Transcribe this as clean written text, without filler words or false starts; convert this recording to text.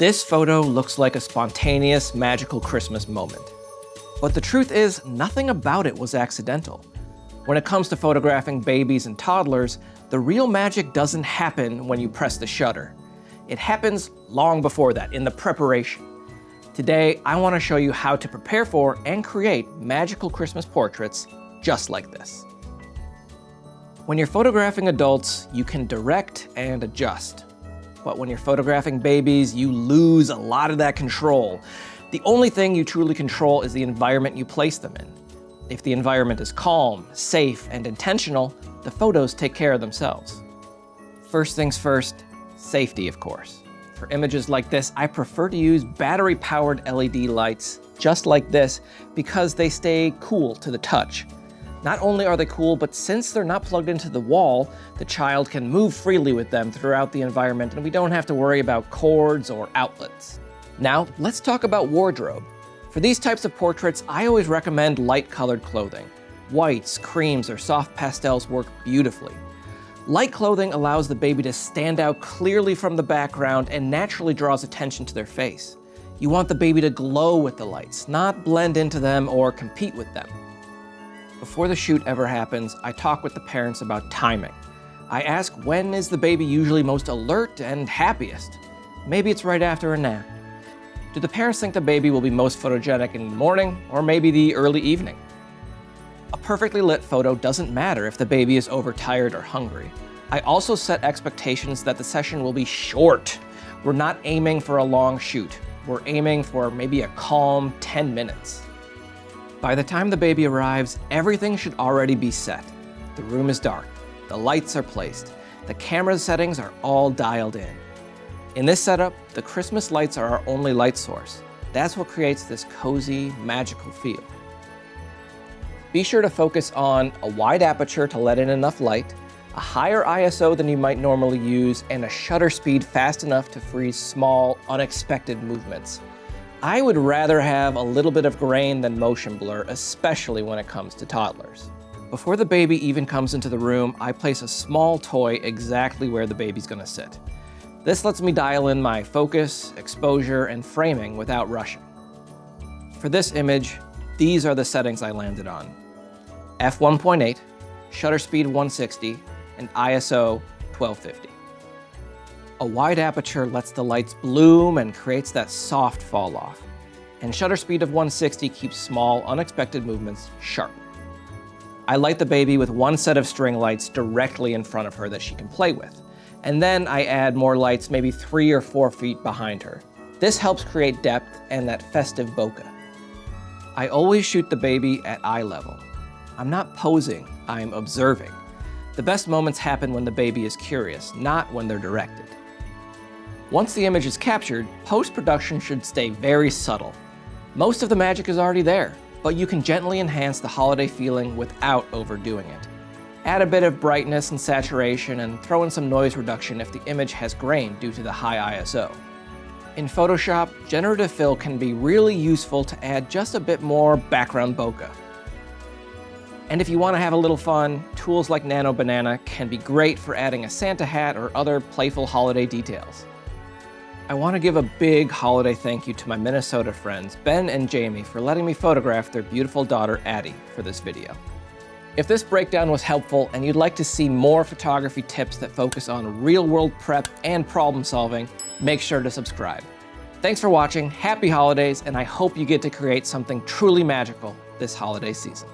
This photo looks like a spontaneous, magical Christmas moment. But the truth is, nothing about it was accidental. When it comes to photographing babies and toddlers, the real magic doesn't happen when you press the shutter. It happens long before that, in the preparation. Today, I want to show you how to prepare for and create magical Christmas portraits just like this. When you're photographing adults, you can direct and adjust. But when you're photographing babies, you lose a lot of that control. The only thing you truly control is the environment you place them in. If the environment is calm, safe, and intentional, the photos take care of themselves. First things first, safety, of course. For images like this, I prefer to use battery-powered LED lights, just like this, because they stay cool to the touch. Not only are they cool, but since they're not plugged into the wall, the child can move freely with them throughout the environment, and we don't have to worry about cords or outlets. Now, let's talk about wardrobe. For these types of portraits, I always recommend light-colored clothing. Whites, creams, or soft pastels work beautifully. Light clothing allows the baby to stand out clearly from the background and naturally draws attention to their face. You want the baby to glow with the lights, not blend into them or compete with them. Before the shoot ever happens, I talk with the parents about timing. I ask, when is the baby usually most alert and happiest? Maybe it's right after a nap. Do the parents think the baby will be most photogenic in the morning or maybe the early evening? A perfectly lit photo doesn't matter if the baby is overtired or hungry. I also set expectations that the session will be short. We're not aiming for a long shoot. We're aiming for maybe a calm 10 minutes. By the time the baby arrives, everything should already be set. The room is dark, the lights are placed, the camera settings are all dialed in. In this setup, the Christmas lights are our only light source. That's what creates this cozy, magical feel. Be sure to focus on a wide aperture to let in enough light, a higher ISO than you might normally use, and a shutter speed fast enough to freeze small, unexpected movements. I would rather have a little bit of grain than motion blur, especially when it comes to toddlers. Before the baby even comes into the room, I place a small toy exactly where the baby's gonna sit. This lets me dial in my focus, exposure, and framing without rushing. For this image, these are the settings I landed on. f1.8, shutter speed 160, and ISO 1250. A wide aperture lets the lights bloom and creates that soft fall off. And shutter speed of 160 keeps small, unexpected movements sharp. I light the baby with one set of string lights directly in front of her that she can play with. And then I add more lights maybe 3 or 4 feet behind her. This helps create depth and that festive bokeh. I always shoot the baby at eye level. I'm not posing, I'm observing. The best moments happen when the baby is curious, not when they're directed. Once the image is captured, post-production should stay very subtle. Most of the magic is already there, but you can gently enhance the holiday feeling without overdoing it. Add a bit of brightness and saturation and throw in some noise reduction if the image has grain due to the high ISO. In Photoshop, generative fill can be really useful to add just a bit more background bokeh. And if you want to have a little fun, tools like Nano Banana can be great for adding a Santa hat or other playful holiday details. I want to give a big holiday thank you to my Minnesota friends, Ben and Jamie, for letting me photograph their beautiful daughter, Addie, for this video. If this breakdown was helpful and you'd like to see more photography tips that focus on real-world prep and problem-solving, make sure to subscribe. Thanks for watching, happy holidays, and I hope you get to create something truly magical this holiday season.